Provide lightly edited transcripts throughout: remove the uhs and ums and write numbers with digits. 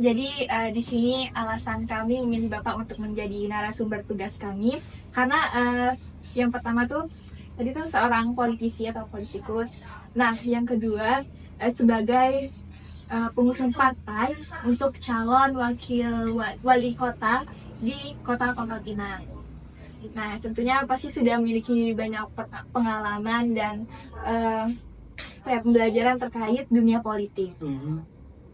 Jadi di sini alasan kami memilih Bapak untuk menjadi narasumber tugas kami karena yang pertama tuh tadi tuh seorang politisi atau politikus. Nah, yang kedua sebagai pengusung partai untuk calon wakil wali kota di Kota Pangkal Pinang. Nah, tentunya pasti sudah memiliki banyak pengalaman dan pembelajaran terkait dunia politik.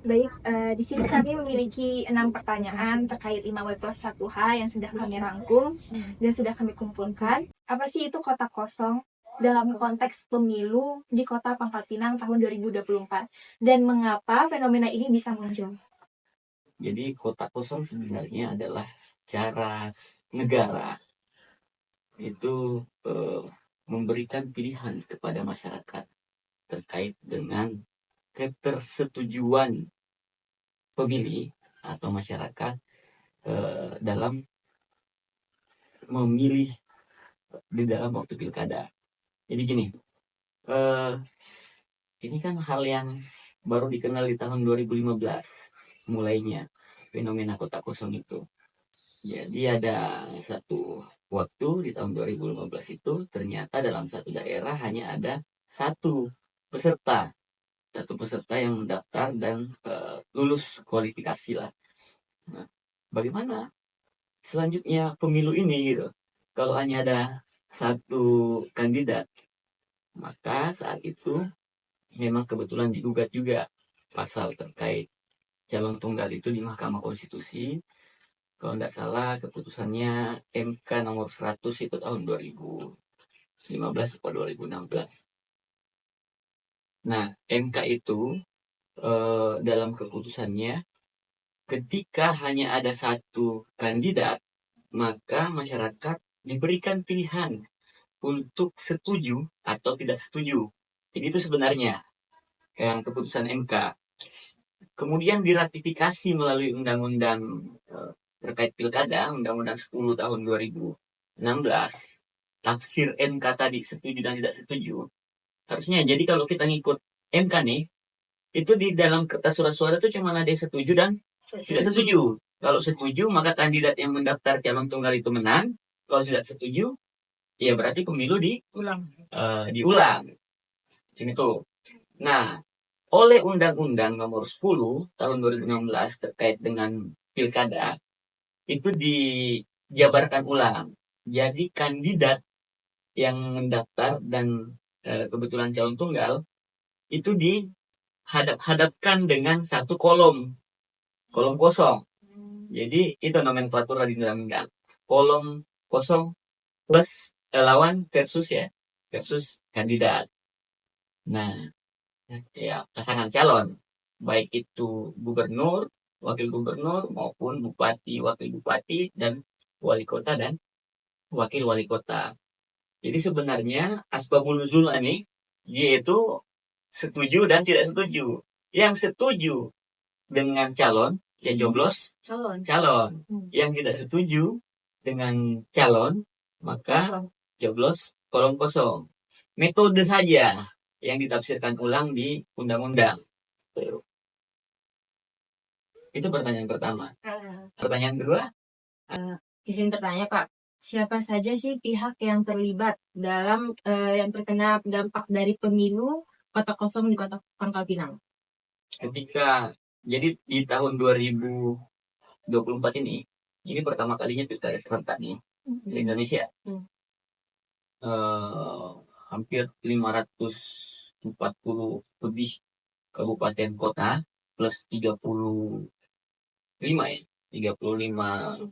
Baik, di sini kami memiliki 6 pertanyaan terkait 5W+1H yang sudah kami rangkum dan sudah kami kumpulkan. Apa sih itu kota kosong dalam konteks pemilu di Kota Pangkal Pinang tahun 2024? Dan mengapa fenomena ini bisa muncul? Jadi kota kosong sebenarnya adalah cara negara itu memberikan pilihan kepada masyarakat terkait dengan ketersetujuan pemilih atau masyarakat dalam memilih di dalam waktu pilkada. Jadi gini, ini kan hal yang baru dikenal di tahun 2015 mulainya fenomena kota kosong itu. Jadi ada satu waktu di tahun 2015 itu ternyata dalam satu daerah hanya ada satu peserta yang mendaftar dan lulus kualifikasi lah. Nah, bagaimana selanjutnya pemilu ini gitu? Kalau hanya ada satu kandidat, maka saat itu memang kebetulan digugat juga pasal terkait calon tunggal itu di Mahkamah Konstitusi. Kalau tidak salah keputusannya MK nomor 100 itu tahun 2015 atau 2016. Nah, MK itu dalam keputusannya ketika hanya ada satu kandidat, maka masyarakat diberikan pilihan untuk setuju atau tidak setuju. Jadi itu sebenarnya yang keputusan MK. Kemudian diratifikasi melalui undang-undang terkait pilkada, Undang-Undang 10 tahun 2016. Tafsir MK tadi setuju dan tidak setuju. Harusnya jadi kalau kita ngikut MK nih, itu di dalam kertas surat suara itu cuma ada yang setuju dan tidak setuju. Kalau setuju, maka kandidat yang mendaftar calon tunggal itu menang. Kalau tidak setuju, ya berarti pemilu diulang. Ini tuh. Nah, oleh Undang-Undang nomor 10 tahun 2016 terkait dengan pilkada, itu dijabarkan ulang. Jadi kandidat yang mendaftar dan kebetulan calon tunggal, itu dihadap-hadapkan dengan satu kolom kosong. Jadi itu nomenklatur di undang-undang. Kolom kosong plus lawan versus kandidat. Nah, ya pasangan calon, baik itu gubernur, wakil gubernur maupun bupati, wakil bupati dan wali kota dan wakil wali kota. Jadi sebenarnya asbabun nuzul ini yaitu setuju dan tidak setuju. Yang setuju dengan calon ya joblos calon. Yang tidak setuju dengan calon maka joblos kolom kosong. Metode saja yang ditafsirkan ulang di undang-undang. Itu pertanyaan pertama. Pertanyaan kedua, izin bertanya Pak, siapa saja sih pihak yang terlibat dalam yang terkena dampak dari pemilu kota kosong di Kota Pangkal Pinang? Ketika jadi di tahun 2024 ini pertama kalinya pilkada serentak nih di Indonesia. Hampir 540 lebih kabupaten kota plus 35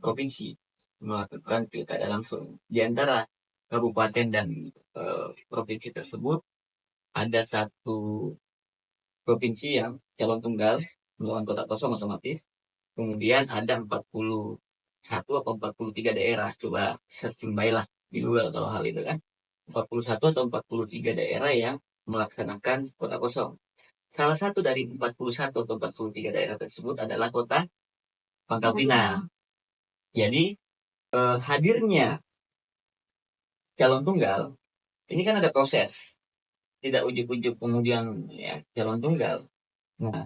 provinsi melakukan pilkada langsung. Di antara kabupaten dan provinsi tersebut ada satu provinsi yang calon tunggal melawan kota kosong otomatis. Kemudian ada 41 atau 43 daerah. Coba searching by lah di Google kalau hal itu kan. 41 atau 43 daerah yang melaksanakan kota kosong. Salah satu dari 41 atau 43 daerah tersebut adalah kota Pangkal Pinang. Jadi hadirnya calon tunggal ini kan ada proses, tidak ujuk-ujuk kemudian ya calon tunggal. Nah,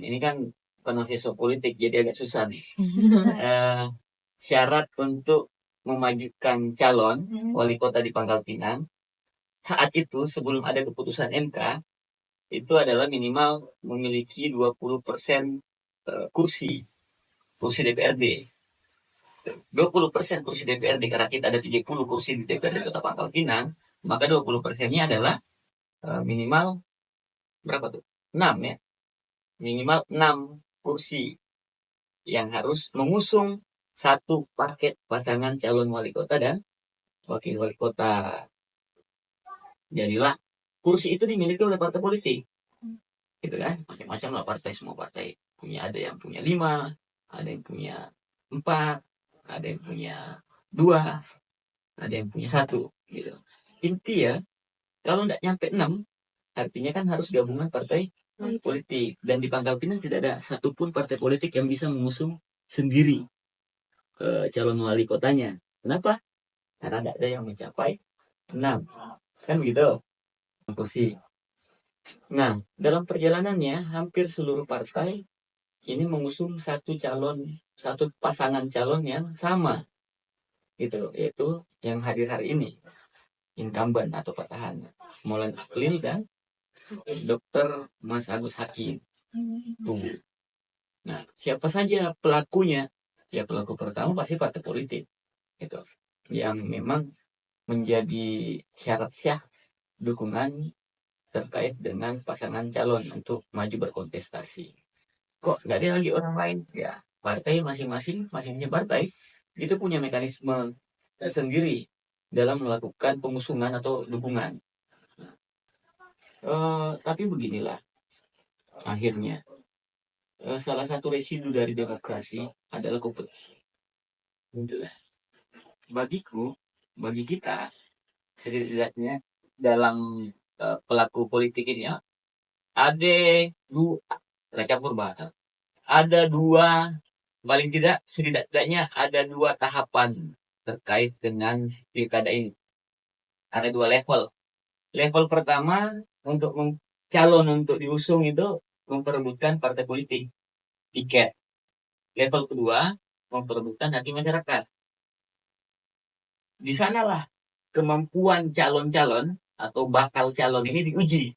ini kan mahasiswa politik, jadi agak susah nih. Syarat untuk memajukan calon wali kota di Pangkal Pinang saat itu sebelum ada keputusan MK itu adalah minimal memiliki 20% kursi DPRD. 20% kursi DPRD, karena kita ada 30 kursi di DPRD Kota Pangkal Pinang, maka 20%-nya adalah minimal berapa tuh? 6 ya. Minimal 6 kursi yang harus mengusung satu paket pasangan calon wali kota dan wakil wali kota. Jadilah kursi itu dimiliki oleh partai politik. Gitu kan? Macam-macam lah partai, semua partai punya, ada yang punya 5, ada yang punya 4, ada yang punya 2, ada yang punya 1 gitu. Inti ya, kalau nggak nyampe 6, artinya kan harus gabungan partai politik. Dan di Pangkal Pinang tidak ada satupun partai politik yang bisa mengusung sendiri calon wali kotanya. Kenapa? Karena tidak ada yang mencapai 6. Kan begitu kursi. Nah, dalam perjalanannya hampir seluruh partai ini mengusung satu pasangan calon yang sama. Gitu, yaitu yang hadir hari ini. Incumbent atau petahana. Molen Akil dan Dr. Mas Agus Hakim. Tuh. Nah, siapa saja pelakunya? Ya, pelaku pertama pasti partai politik. Gitu. Yang memang menjadi syarat sah dukungan terkait dengan pasangan calon untuk maju berkontestasi. Kok nggak ada lagi orang lain? Ya, partai masing-masing partai itu punya mekanisme sendiri dalam melakukan pengusungan atau dukungan. Tapi beginilah, akhirnya salah satu residu dari demokrasi adalah kompetisi. Itulah. Bagi kita, setidaknya dalam pelaku politik ini ya, ada dua, paling tidak setidaknya ada 2 tahapan terkait dengan pilkada ini. Ada 2 level. Level pertama untuk calon untuk diusung itu memperebutkan partai politik tiket. Level kedua memperebutkan hati masyarakat. Di sanalah kemampuan calon-calon atau bakal calon ini diuji.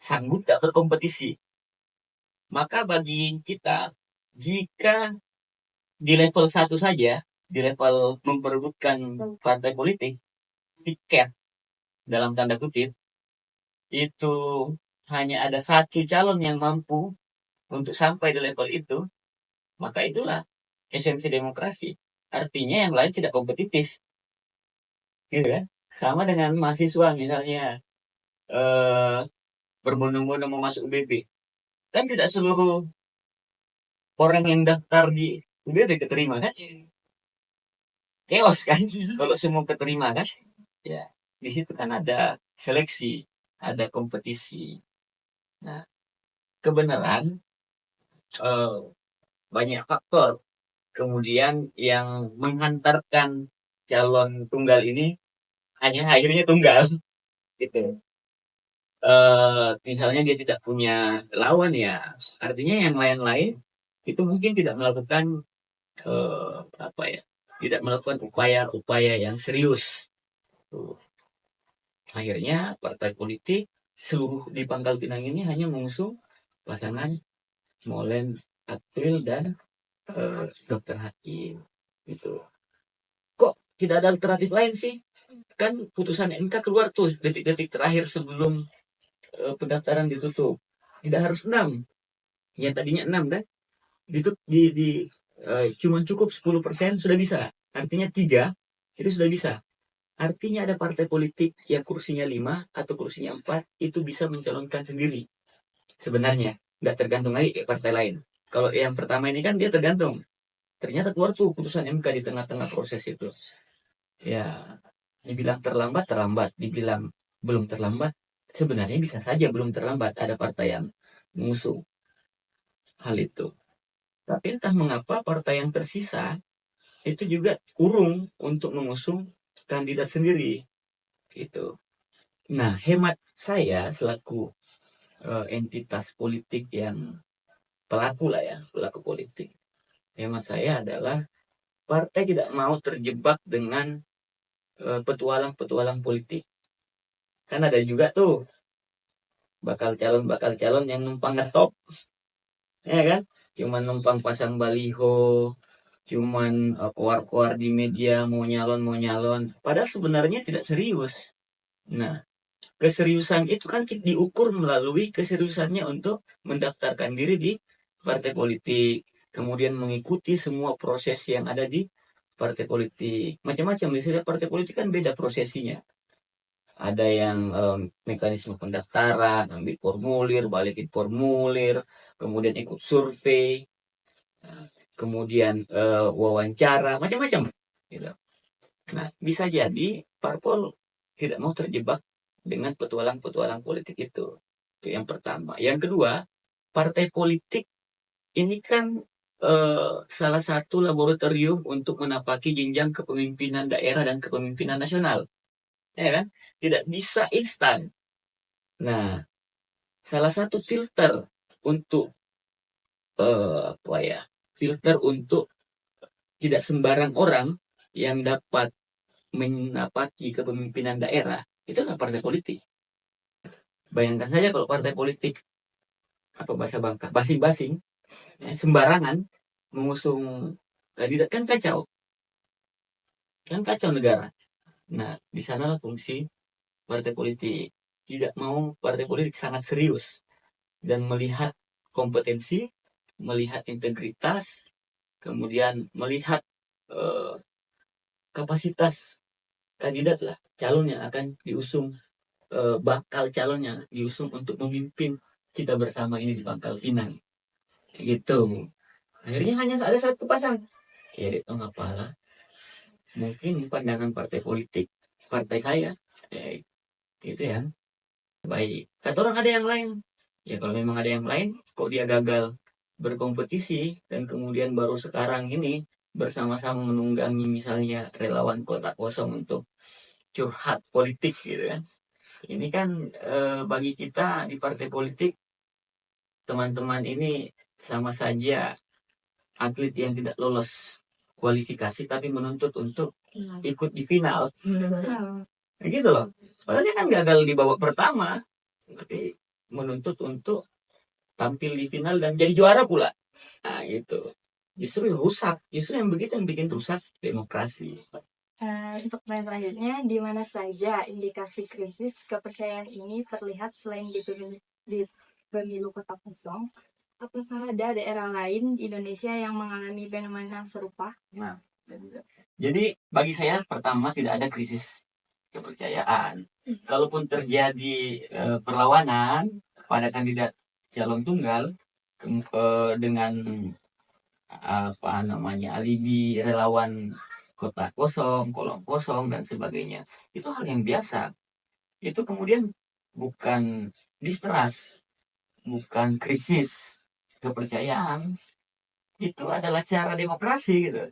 Sanggup tak berkompetisi. Maka bagi kita, jika di level 1 saja, di level memperebutkan partai politik, tiket dalam tanda kutip, itu hanya ada 1 calon yang mampu untuk sampai di level itu, maka itulah esensi demokrasi. Artinya yang lain tidak kompetitif. Gitu kan? Sama dengan mahasiswa misalnya berbondong-bondong mau masuk UBB. Kan tidak seluruh orang yang daftar di UBB keterima kan? Chaos kan? Kalau semua keterima kan? Ya, di situ kan ada seleksi, ada kompetisi. Nah, kebenaran banyak faktor kemudian yang menghantarkan calon tunggal ini hanya akhirnya tunggal gitu. Misalnya dia tidak punya lawan ya, artinya yang lain-lain itu mungkin tidak melakukan tidak melakukan upaya-upaya yang serius. Akhirnya partai politik seluruh di Pangkal Pinang ini hanya mengusung pasangan Molen Akil dan Dr. Hakim gitu. Kok tidak ada alternatif lain sih? Kan putusan MK keluar tuh detik-detik terakhir sebelum pendaftaran ditutup. Tidak harus 6. Ya tadinya 6 kan? Cuma cukup 10% sudah bisa. Artinya 3 itu sudah bisa. Artinya ada partai politik yang kursinya 5 atau kursinya 4 itu bisa mencalonkan sendiri. Sebenarnya nggak tergantung lagi kayak partai lain. Kalau yang pertama ini kan dia tergantung. Ternyata keluar tuh putusan MK di tengah-tengah proses itu. Ya, dibilang terlambat, dibilang belum terlambat, sebenarnya bisa saja belum terlambat. Ada partai yang mengusung hal itu. Tapi entah mengapa partai yang tersisa itu juga urung untuk mengusung kandidat sendiri. Gitu. Nah, hemat saya selaku entitas politik yang pelaku lah ya, pelaku politik. Hemat saya adalah partai tidak mau terjebak dengan petualang-petualang politik. Kan ada juga tuh bakal calon yang numpang ngetop, ya kan? Cuman numpang pasang baliho, cuman keluar-keluar di media mau nyalon. Padahal sebenarnya tidak serius. Nah, keseriusan itu kan diukur melalui keseriusannya untuk mendaftarkan diri di partai politik, kemudian mengikuti semua proses yang ada di partai politik. Macam-macam, di setiap partai politik kan beda prosesinya. Ada yang mekanisme pendaftaran, ambil formulir, balikin formulir, kemudian ikut survei, kemudian wawancara, macam-macam. Gitu. Nah, bisa jadi parpol tidak mau terjebak dengan petualang-petualang politik itu. Itu yang pertama. Yang kedua, partai politik ini kan salah satu laboratorium untuk menapaki jenjang kepemimpinan daerah dan kepemimpinan nasional. Ya kan? Tidak bisa instan. Nah, salah satu filter untuk filter untuk tidak sembarang orang yang dapat menapaki kepemimpinan daerah itu adalah partai politik. Bayangkan saja kalau partai politik apa bahasa Bangka basing-basing sembarangan mengusung kandidat, kan kacau negara. Nah, di sana fungsi partai politik. Tidak mau partai politik sangat serius dan melihat kompetensi, melihat integritas, kemudian melihat kapasitas kandidat lah, calon yang akan diusung, bakal calon yang diusung untuk memimpin kita bersama ini di Pangkal Pinang. Gitu. Akhirnya hanya ada satu pasang. Ya itu ngapalah. Mungkin pandangan partai politik, partai saya, gitu ya. Baik. Kata orang ada yang lain. Ya kalau memang ada yang lain, kok dia gagal berkompetisi dan kemudian baru sekarang ini bersama-sama menunggangi misalnya relawan kota kosong untuk curhat politik gitu kan. Ini kan bagi kita di partai politik, teman-teman ini sama saja atlet yang tidak lolos kualifikasi tapi menuntut untuk ikut di final. Gitu loh. Padahal dia kan gagal di babak pertama, tapi menuntut untuk tampil di final dan jadi juara pula. Nah gitu. Justru yang begitu yang bikin rusak demokrasi. Untuk pertanyaan selanjutnya, di mana saja indikasi krisis kepercayaan ini terlihat selain di pemilu kota kosong? Apakah ada daerah lain di Indonesia yang mengalami fenomena serupa? Nah, jadi bagi saya pertama tidak ada krisis kepercayaan. Kalaupun terjadi perlawanan pada kandidat calon tunggal dengan alibi relawan kota kosong, kolom kosong dan sebagainya, itu hal yang biasa. Itu kemudian bukan distrust, bukan krisis kepercayaan, itu adalah cara demokrasi gitu.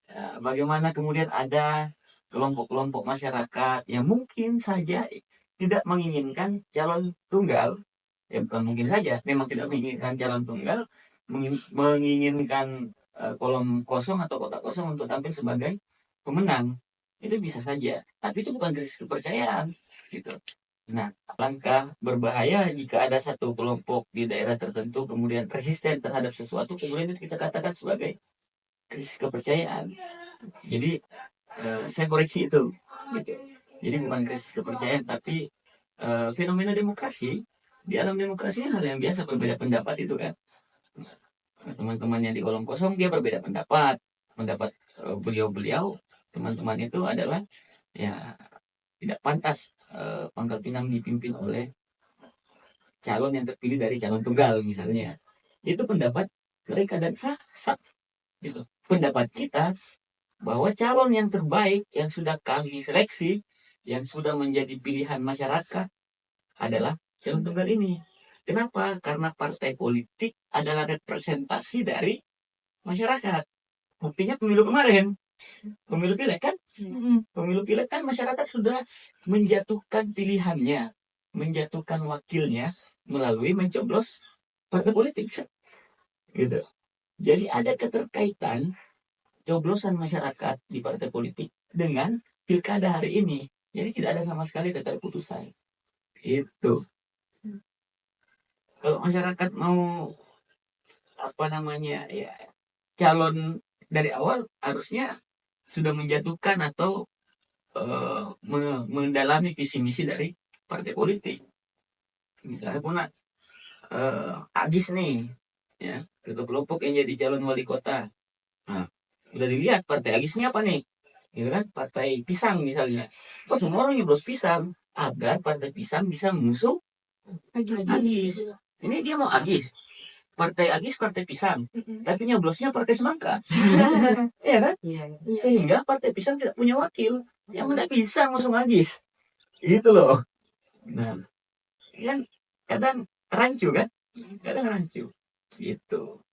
Ya, bagaimana kemudian ada kelompok-kelompok masyarakat yang mungkin saja tidak menginginkan calon tunggal, ya bukan mungkin saja, memang tidak menginginkan calon tunggal, menginginkan kolom kosong atau kota kosong untuk tampil sebagai pemenang. Itu bisa saja, tapi itu bukan krisis kepercayaan gitu. Nah, langkah berbahaya jika ada satu kelompok di daerah tertentu kemudian resisten terhadap sesuatu, kemudian itu kita katakan sebagai krisis kepercayaan. Jadi saya koreksi itu. Gitu. Jadi bukan krisis kepercayaan, tapi fenomena demokrasi. Di alam demokrasi hal yang biasa berbeda pendapat itu kan. Teman-temannya di kolom kosong dia berbeda pendapat beliau teman-teman itu adalah ya tidak pantas Pangkal Pinang dipimpin oleh calon yang terpilih dari calon tunggal misalnya. Itu pendapat mereka dan sah gitu. Pendapat kita bahwa calon yang terbaik yang sudah kami seleksi, yang sudah menjadi pilihan masyarakat adalah calon tunggal ini. Kenapa? Karena partai politik adalah representasi dari masyarakat. Buktinya pemilu kemarin, pemilu pileg kan? Pemilu pileg kan masyarakat sudah menjatuhkan pilihannya, menjatuhkan wakilnya melalui mencoblos partai politik. gitu. Jadi ada keterkaitan coblosan masyarakat di partai politik dengan pilkada hari ini. Jadi tidak ada sama sekali keterputusan. Itu. Kalau masyarakat mau apa namanya ya calon dari awal harusnya sudah menjatuhkan atau mendalami visi misi dari partai politik. Misalnya pun Agis nih, ya ketua kelompok yang jadi calon wali kota. Nah, udah dilihat partai Agis ini apa nih? Gitu kan? Partai Pisang misalnya. Oh, semua orang nyoblos Pisang agar partai Pisang bisa mengusung Agis. Ini dia mau Agis. Partai Agis, partai Pisang. Tapi nyoblosnya partai Semangka. Iya kan? Sehingga partai Pisang tidak punya wakil. Yang mana Pisang langsung Agis. Gitu loh. Nah, kan kadang rancu kan? Kadang rancu. Gitu.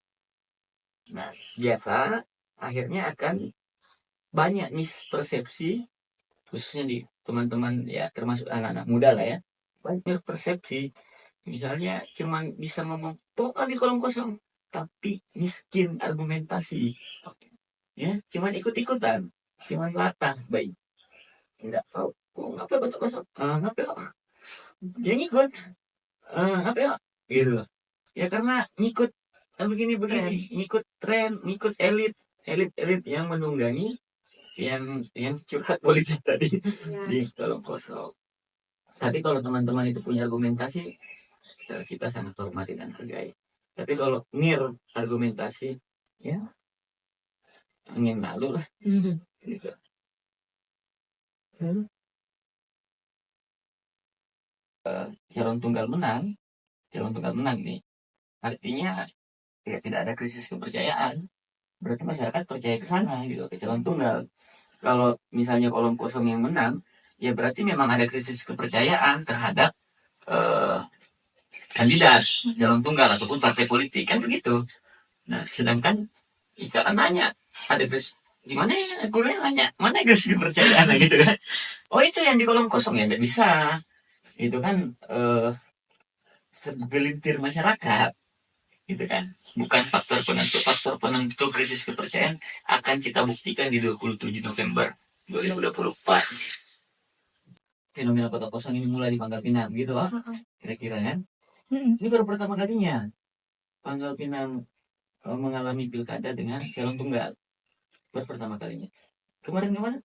Nah, biasa akhirnya akan banyak mispersepsi, khususnya di teman-teman ya termasuk anak-anak muda lah ya. Banyak persepsi. Misalnya cuman bisa ngomong pokoknya di kolom kosong, tapi miskin argumentasi. Ya, cuman ikut-ikutan, cuman latah baik. Tidak tahu kok ngapa kotak kosong. Ngapa ya? Dia ngikut. Ngapa ya? Gitu. Ya karena ngikut begini ngikut tren, ngikut elit yang menunggangi yang curhat politik tadi di kolom kosong. Tapi kalau teman-teman itu punya argumentasi, kita sangat hormati dan hargai. Tapi kalau argumentasi, ya angin lalu lah. Gitu. Calon tunggal menang nih. Artinya ya tidak ada krisis kepercayaan. Berarti masyarakat percaya ke sana gitu, ke calon tunggal. Kalau misalnya kolom kosong yang menang, ya berarti memang ada krisis kepercayaan terhadap kandidat calon tunggal ataupun partai politik kan begitu. Nah, sedangkan jika nanya ada gimana ya, gue nanya mana krisis kepercayaan gitu kan? Oh itu yang di kolom kosong ya tidak bisa. Itu kan segelintir masyarakat gitu kan, bukan faktor penentu krisis kepercayaan akan kita buktikan di 27 November 2024. Fenomena kota kosong ini mulai di Pangkal Pinang gitu lah kira-kira kan. Ini baru pertama kalinya Pangkal Pinang mengalami pilkada dengan calon tunggal, baru pertama kalinya. Kemarin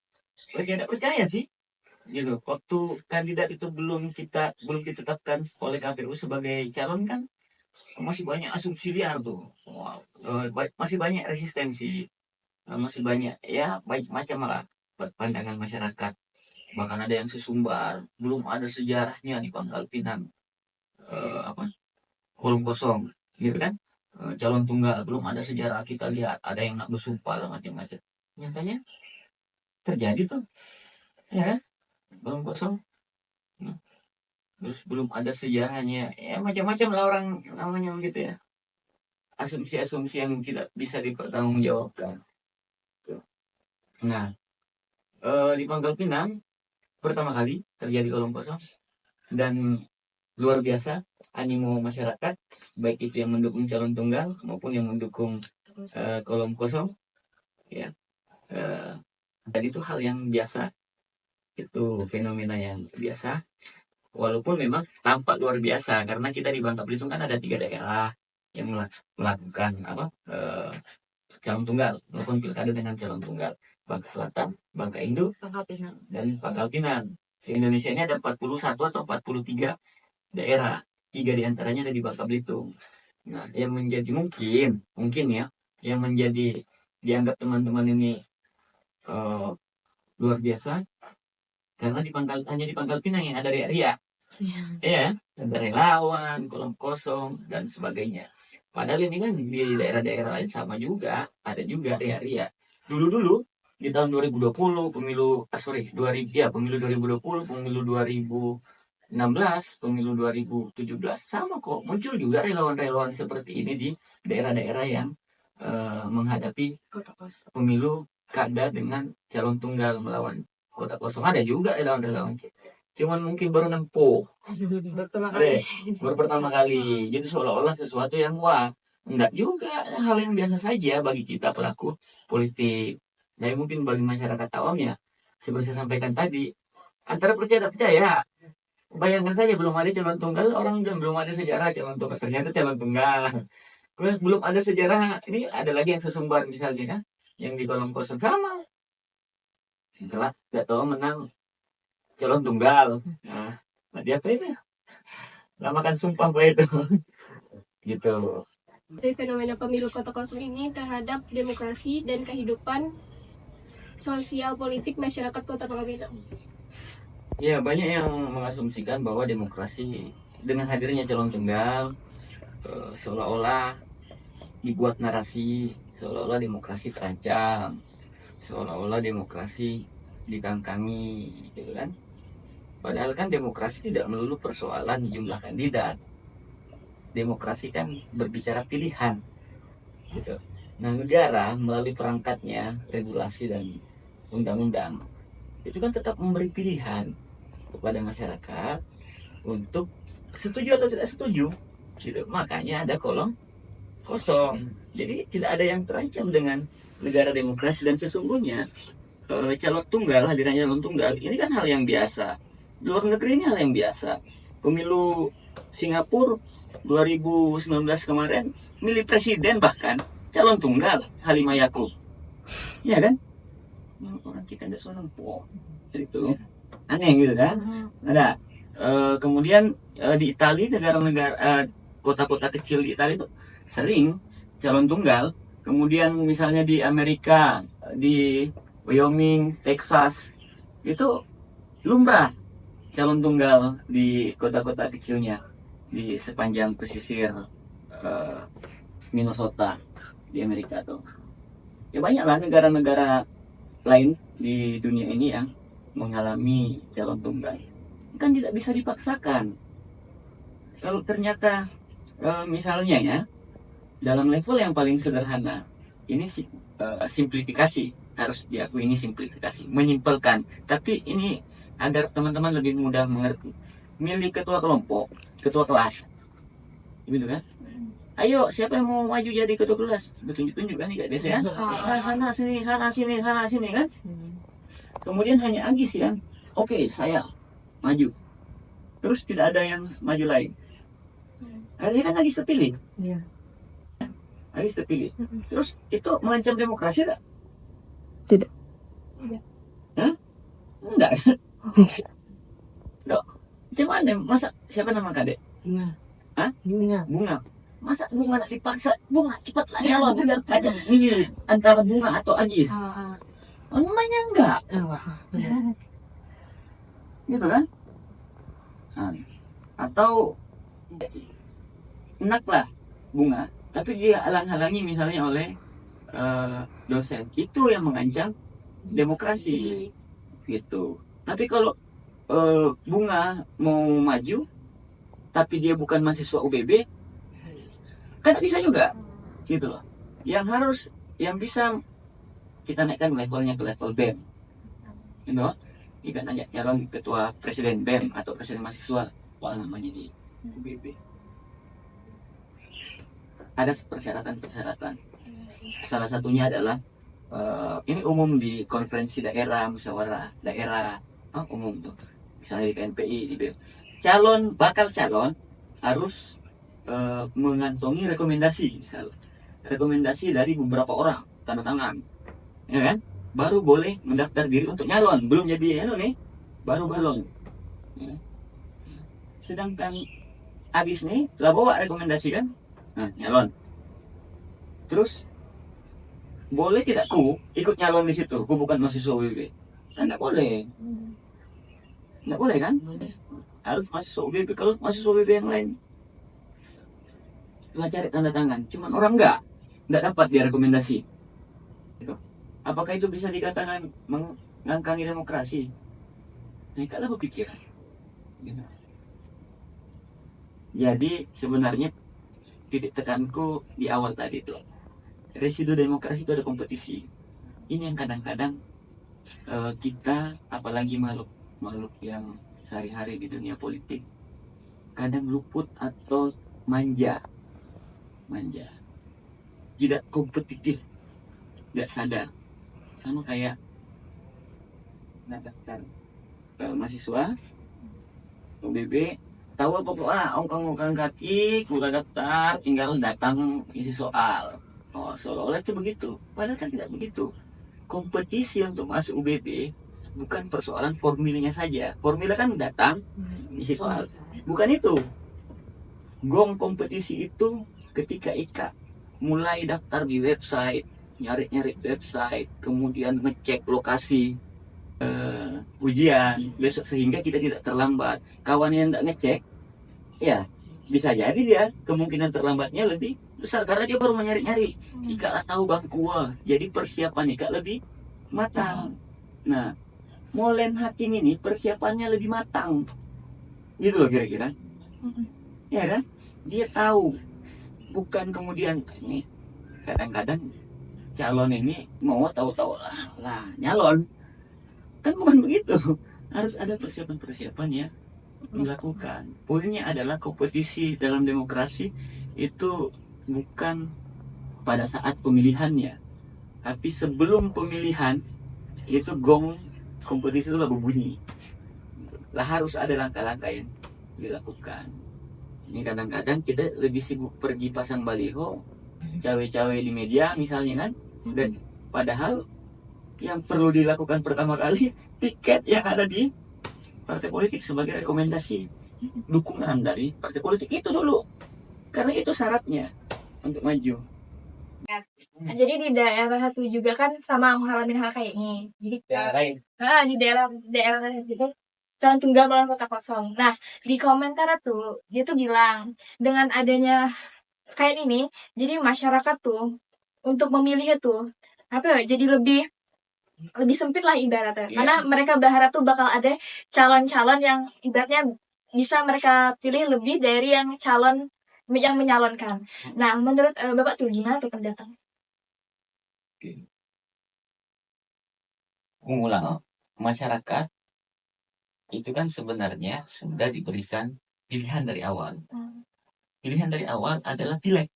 percaya percaya sih gitu, waktu kandidat itu belum ditetapkan oleh KPU sebagai calon kan masih banyak asumsi liar tuh. Masih banyak resistensi, masih banyak ya baik macam lah pandangan masyarakat. Bahkan ada yang sesumbar belum ada sejarahnya di Pangkal Pinang kolom kosong gitu kan, calon tunggal belum ada sejarah. Kita lihat ada yang nak bersumpah macam-macam, nyatanya terjadi tuh ya kan, kolom kosong. Terus belum ada sejarahnya ya macam-macam lah orang namanya gitu ya, asumsi-asumsi yang tidak bisa dipertanggungjawabkan. Nah, di Pangkal Pinang pertama kali terjadi kolom kosong dan luar biasa animo masyarakat, baik itu yang mendukung calon tunggal maupun yang mendukung kolom kosong ya. Dan itu hal yang biasa, itu fenomena yang biasa, walaupun memang tampak luar biasa karena kita di Bangka Belitung kan ada 3 daerah yang melakukan calon tunggal maupun pilkada dengan calon tunggal, Bangka Selatan, Bangka Indo, dan Pangkal Pinang. Se-Indonesia ini ada 41 atau 43 daerah, 3 diantaranya ada di Bangka Belitung. Nah, yang menjadi mungkin ya, yang menjadi dianggap teman-teman ini luar biasa karena hanya di Pangkal Pinang yang ada ria-ria. Ya, ada relawan, kolom kosong dan sebagainya. Padahal ini kan di daerah-daerah lain sama juga, ada juga ria-ria. Dulu di tahun 2020 pemilu 2020, pemilu 2016, pemilu 2017 sama kok, muncul juga relawan-relawan seperti ini di daerah-daerah yang menghadapi pemilu kada dengan calon tunggal melawan kota kosong. Ada juga relawan-relawan, cuman mungkin baru nempuh baru pertama kali, jadi seolah-olah sesuatu yang wah Enggak juga, hal yang biasa saja bagi kita pelaku politik. Dan mungkin bagi masyarakat awam ya, seperti saya sampaikan tadi, antara percaya dan percaya. Bayangkan saja belum ada calon tunggal, orang bilang belum ada sejarah calon tunggal. Ternyata calon tunggal. Kemudian belum ada sejarah, ini ada lagi yang sesumbar misalnya kan, yang di kolom kosong sama. Setelah nggak tahu menang calon tunggal. Nah dia apa itu? Lamakan sumpah apa itu? Gitu. Dari fenomena pemilu kota kosong ini terhadap demokrasi dan kehidupan sosial politik masyarakat Kota Palembang. Ya, banyak yang mengasumsikan bahwa demokrasi dengan hadirnya calon tunggal seolah-olah dibuat narasi, seolah-olah demokrasi terancam, seolah-olah demokrasi dikangkangi, gitu kan? Padahal kan demokrasi tidak melulu persoalan jumlah kandidat. Demokrasi kan berbicara pilihan, gitu. Nah, negara melalui perangkatnya, regulasi dan undang-undang itu kan tetap memberi pilihan kepada masyarakat untuk setuju atau tidak setuju, gitu. Makanya ada kolom kosong. Jadi tidak ada yang terancam dengan negara demokrasi, dan sesungguhnya calon tunggal, hadirnya calon tunggal ini kan hal yang biasa. Di luar negeri ini hal yang biasa. Pemilu Singapura 2019 kemarin milih presiden bahkan calon tunggal Halimah Yacob, ya kan? Orang kita tidak senang po, itu aneh gitu kan? Ada kemudian di Italia, negara-negara kota-kota kecil di Italia itu sering calon tunggal. Kemudian misalnya di Amerika, di Wyoming, Texas itu lumrah calon tunggal di kota-kota kecilnya di sepanjang pesisir Minnesota di Amerika tuh. Ya banyaklah negara-negara lain di dunia ini yang mengalami calon tunggal. Kan tidak bisa dipaksakan. Kalau ternyata misalnya ya dalam level yang paling sederhana, ini simplifikasi, harus diakui ini simplifikasi, menyimpelkan. Tapi ini agar teman-teman lebih mudah mengerti. Milih ketua kelompok, ketua kelas, gitu kan? Ayo, siapa yang mau maju jadi ketua kelas? Tunjuk-tunjuk kan, kayak biasa ya. Sana sini, sana sini, sana sini kan? Kemudian hanya Agis kan? Oke, saya maju. Terus tidak ada yang maju lain. Akhirnya kan Agis terpilih. Iya. Agis terpilih. Terus itu mengancam demokrasi tak? Tidak. Hah? Enggak. Dok, macam mana? Masa siapa nama kadek? Bunga. Hah? Bunga. Masa Bunga nak dipaksa? Bunga cepatlah nyalon. Aja ini antara Bunga atau Agis. Namanya enggak. Gitu kan? Atau enaklah Bunga, tapi dia halang-halangi misalnya oleh dosen. Itu yang mengancam demokrasi. Gitu. Tapi kalau Bunga mau maju tapi dia bukan mahasiswa UBB, kan bisa juga, gitu loh. Yang bisa kita naikkan levelnya ke level BEM, you know? Kita nanya nyalon ketua presiden BEM atau presiden mahasiswa, apa namanya di UBB. Ada persyaratan-persyaratan. Salah satunya adalah ini umum di konferensi daerah, musyawarah daerah, umum tuh. Misalnya di KNPI, di BEM. Bakal calon harus mengantongi rekomendasi, misalnya rekomendasi dari beberapa orang, tanda tangan, ya kan? Baru boleh mendaftar diri untuk nyalon. Belum jadi nih, baru balon. Ya. Sedangkan Agis nih lah bawa rekomendasi kan, nah nyalon. Terus boleh tidak ku ikut nyalon di situ? Ku bukan mahasiswa UBB, kan tidak boleh. Nggak boleh kan? Harus mahasiswa UBB. Kalau mahasiswa UBB yang lain lah cari tanda tangan, cuman orang nggak dapat dia rekomendasi. Gitu. Apakah itu bisa dikatakan mengangkangi demokrasi? Nah, kalau berpikir, gitu. Jadi sebenarnya titik tekanku di awal tadi itu, residu demokrasi itu ada kompetisi. Ini yang kadang-kadang kita, apalagi makhluk yang sehari-hari di dunia politik, kadang luput atau manja. tidak kompetitif, tidak sadar. Sama kayak daftar mahasiswa UBB, tahu apa ongkang kaki, kuda daftar, tinggal datang isi soal. Oh, seolah-olah itu begitu. Padahal kan tidak begitu. Kompetisi untuk masuk UBB bukan persoalan formilnya saja. Formilnya kan datang, isi soal. Bukan itu. Gong kompetisi itu ketika Ika mulai daftar di website, nyari-nyari website, kemudian ngecek lokasi ujian besok sehingga kita tidak terlambat. Kawan yang tidak ngecek, ya bisa jadi dia kemungkinan terlambatnya lebih besar karena dia baru nyari-nyari. Ika lah tahu bangku, jadi persiapan Ika lebih matang. Nah, Molen Hakim ini persiapannya lebih matang, gitu loh kira-kira. Ya kan? Dia tahu, bukan kemudian nih kadang-kadang calon ini mau tahu-tahu lah nyalon. Kan bukan begitu. Harus ada persiapan-persiapan yang dilakukan. Poinnya adalah kompetisi dalam demokrasi itu bukan pada saat pemilihannya, tapi sebelum pemilihan itu gong kompetisi itu lah berbunyi. Lah harus ada langkah-langkah yang dilakukan. Ini kadang-kadang kita lebih sibuk pergi pasang baliho, cawe-cawe di media misalnya kan, dan padahal yang perlu dilakukan pertama kali tiket yang ada di partai politik sebagai rekomendasi dukungan dari partai politik itu dulu, karena itu syaratnya untuk maju. Nah, jadi di daerah satu juga kan sama mengalami hal kayak ini. Jadi lain. di daerah gitu calon tunggal melawan kota kosong. Nah, di komentar tuh dia tuh bilang dengan adanya kayak ini, jadi masyarakat tuh untuk memilih tuh apa ya, jadi lebih sempit lah ibaratnya. Iya. Karena mereka berharap tuh bakal ada calon-calon yang ibaratnya bisa mereka pilih lebih dari yang calon yang menyalonkan. Nah, menurut Bapak tuh gimana tuh pendatang? Mengulang, masyarakat itu kan sebenarnya sudah diberikan pilihan dari awal. Pilihan dari awal adalah pileg.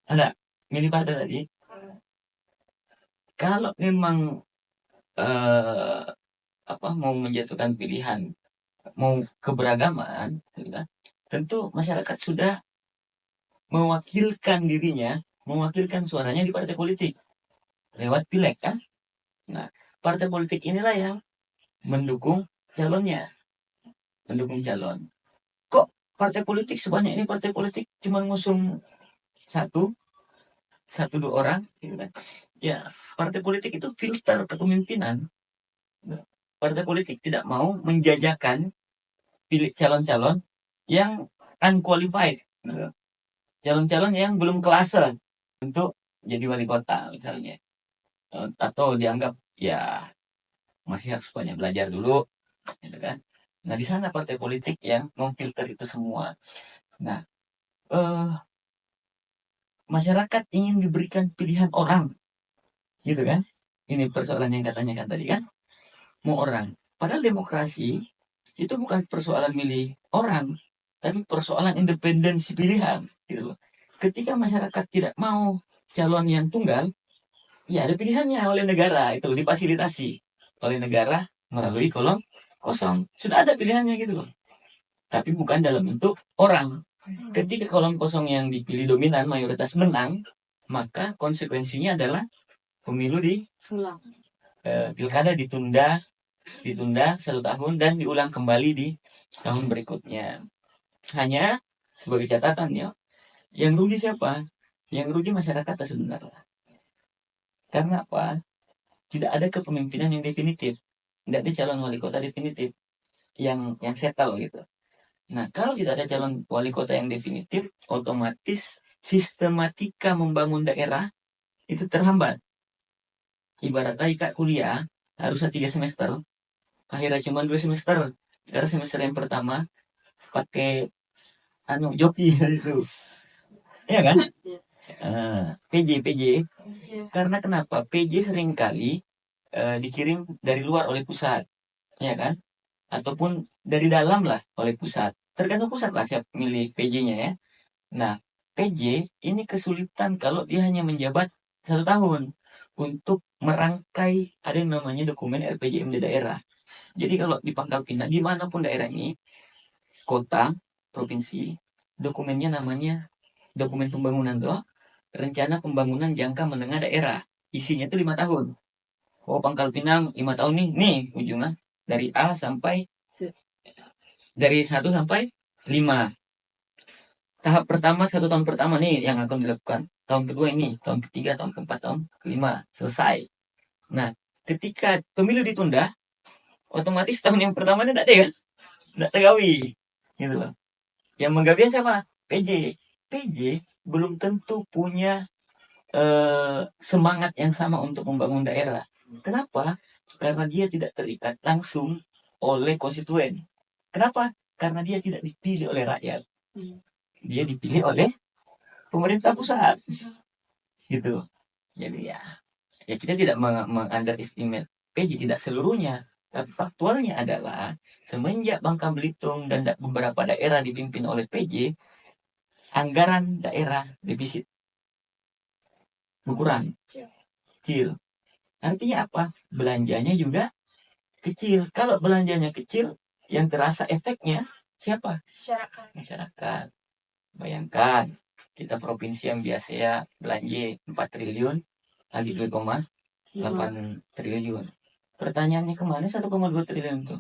Ada milih partai tadi. Kalau memang mau menjatuhkan pilihan, mau keberagaman, tentu masyarakat sudah mewakilkan dirinya, mewakilkan suaranya di partai politik lewat pileg kan. Nah, partai politik inilah yang mendukung calonnya, mendukung calon. Kok partai politik sebanyak ini partai politik cuma ngusung satu dua orang, gitu kan? Ya, partai politik itu filter kepemimpinan. Partai politik tidak mau menjajakan pilih calon-calon yang unqualified, gitu. Calon-calon yang belum kelase untuk jadi wali kota misalnya, atau dianggap ya masih harus banyak belajar dulu, gitu kan. Nah, di sana partai politik yang memfilter itu semua. Nah, masyarakat ingin diberikan pilihan orang, gitu kan. Ini persoalan yang katanya kan tadi kan, mau orang. Padahal demokrasi itu bukan persoalan milih orang, tapi persoalan independensi pilihan, gitu. Ketika masyarakat tidak mau calon yang tunggal, ya ada pilihannya oleh negara, itu difasilitasi oleh negara melalui kolom kosong. Sudah ada pilihannya gitu. Tapi bukan dalam bentuk orang. Ketika kolom kosong yang dipilih dominan mayoritas menang, maka konsekuensinya adalah pemilu pilkada ditunda 1 tahun dan diulang kembali di tahun berikutnya. Hanya sebagai catatan ya, yang rugi siapa? Yang rugi masyarakat sebenarnya. Karena apa? Tidak ada kepemimpinan yang definitif, tidak ada calon wali kota definitif yang settle gitu. Nah, kalau tidak ada calon wali kota yang definitif, otomatis sistematika membangun daerah itu terhambat. Ibaratnya Ika kuliah harusnya 3 semester, akhirnya cuma 2 semester. Karena semester yang pertama pakai joki itu, ya kan? PJ. Karena kenapa? PJ seringkali dikirim dari luar oleh pusat, ya kan? Ataupun dari dalam lah oleh pusat. Tergantung pusat lah siap milih PJ-nya ya. Nah, PJ ini kesulitan kalau dia hanya menjabat 1 tahun untuk merangkai ada yang namanya dokumen RPJM di daerah. Jadi kalau di Pangkal Pinang, dimanapun daerah ini, kota, provinsi, dokumennya namanya dokumen pembangunan tuh, rencana pembangunan jangka menengah daerah. Isinya tuh 5 tahun. Oh, Pangkal Pinang 5 tahun nih ujungnya dari A sampai dari 1 sampai 5. Tahap pertama 1 tahun pertama nih yang akan dilakukan. Tahun kedua ini, tahun ketiga, tahun keempat, tahun kelima selesai. Nah, ketika pemilu ditunda, otomatis tahun yang pertama ini tidak ada kan? Tidak tergawi, gitu loh. Yang menggawinya siapa? PJ. PJ belum tentu punya semangat yang sama untuk membangun daerah. Kenapa? Karena dia tidak terikat langsung oleh konstituen. Kenapa? Karena dia tidak dipilih oleh rakyat. Dia dipilih oleh pemerintah pusat. Gitu. Jadi ya kita tidak meng-underestimate PJ, tidak seluruhnya. Tapi faktualnya adalah semenjak Bangka Belitung dan beberapa daerah dipimpin oleh PJ, anggaran daerah defisit berkurang. Kecil. Artinya apa? Belanjanya juga kecil. Kalau belanjanya kecil, yang terasa efeknya siapa? Masyarakat. Bayangkan, kita provinsi yang biasanya belanja 4 triliun, lagi 2,8 triliun. Pertanyaannya kemana 1,2 triliun itu?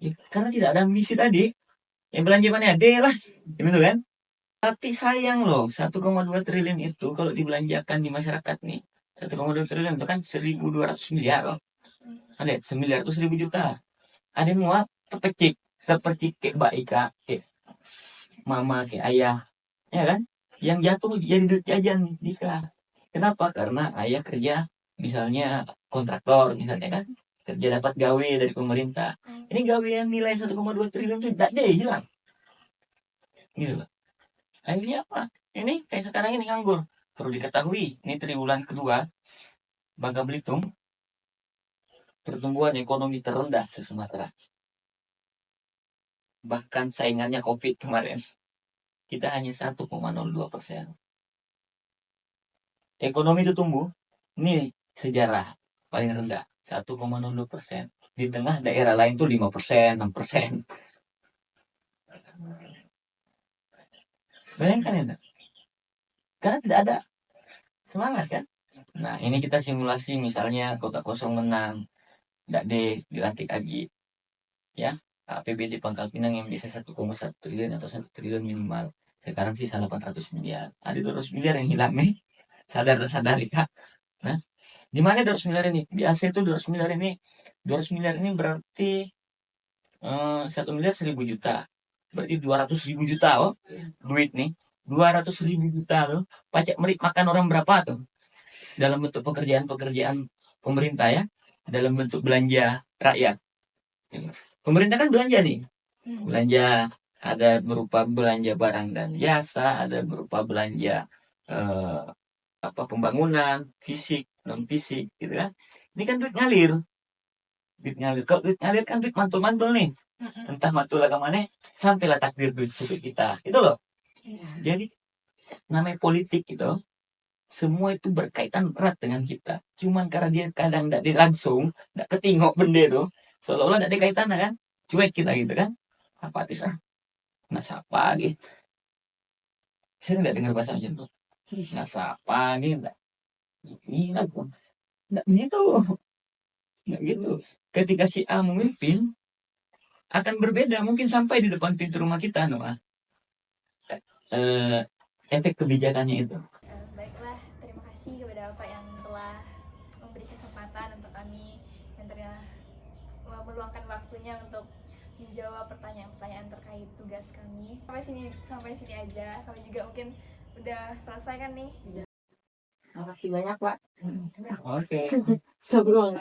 Ya, karena tidak ada ambisi tadi. Yang belanja mana ada lah. Gitu kan? Tapi sayang loh, 1,2 triliun itu kalau dibelanjakan di masyarakat nih, 1,2 triliun itu kan 1.200 miliar loh. Ada 900.000 juta. Ada muat terpercik ke Mbak Ika, ke mama, ke ayah, ya kan? Yang jatuh jadi duit jajan Dika. Kenapa? Karena ayah kerja misalnya kontraktor, misalnya kan, kerja dapat gawe dari pemerintah. Ini gawe yang nilai 1,2 triliun itu tidak deh hilang. Gitu loh. Akhirnya apa? Ini kayak sekarang ini nganggur. Perlu diketahui, ini triwulan kedua Bangka Belitung pertumbuhan ekonomi terendah se-Sumatera. Bahkan saingannya COVID kemarin. Kita hanya 1,02%. Ekonomi itu tumbuh. Ini sejarah paling rendah. 1,02%. Di tengah daerah lain tuh 5%, 6%. Bayangkan ya, karena tidak ada semangat kan. Nah, ini kita simulasi misalnya kota kosong menang, tidak dilantik lagi, ya. APBD Pangkal Pinang yang biasa 1,1 triliun atau 1 triliun minimal, sekarang sisa 800 miliar. Ada 200 miliar yang hilang nih. Sadar Kak. Nah, di mana 200 miliar ini? Biasa itu 200 miliar ini berarti 1 miliar 1.000 juta. Berarti 200.000 juta oh. Duit nih. 200.000 juta tuh. Pajak merit makan orang berapa tuh? Dalam bentuk pekerjaan pemerintah ya. Dalam bentuk belanja rakyat. Pemerintah kan belanja nih. Belanja ada berupa belanja barang dan jasa, ada berupa belanja pembangunan, fisik, non fisik gitu kan. Ini kan duit ngalir. Kalau duit ngalir kan duit mantul-mantul nih. Entah mantul ke mana, sampailah takdir duit kita. Itu loh. Jadi namanya politik itu, semua itu berkaitan erat dengan kita. Cuman karena dia kadang tidak langsung, tidak ketingok benda itu, seolah-olah tidak ada kaitan kan, cuek kita gitu kan, apatis nah siapa gitu. Saya tidak dengar bahasa macam itu. Nah siapa gitu, tidak gitu, nggak gitu. Ketika si A memimpin, akan berbeda, mungkin sampai di depan pintu rumah kita, efek kebijakannya itu. Baiklah, terima kasih kepada Bapak yang telah memberi kesempatan untuk kami yang telah meluangkan waktunya untuk menjawab pertanyaan-pertanyaan terkait tugas kami. Sampai sini aja. Kami juga mungkin udah selesai kan nih. Terima kasih banyak, Pak. Oke. Sebelum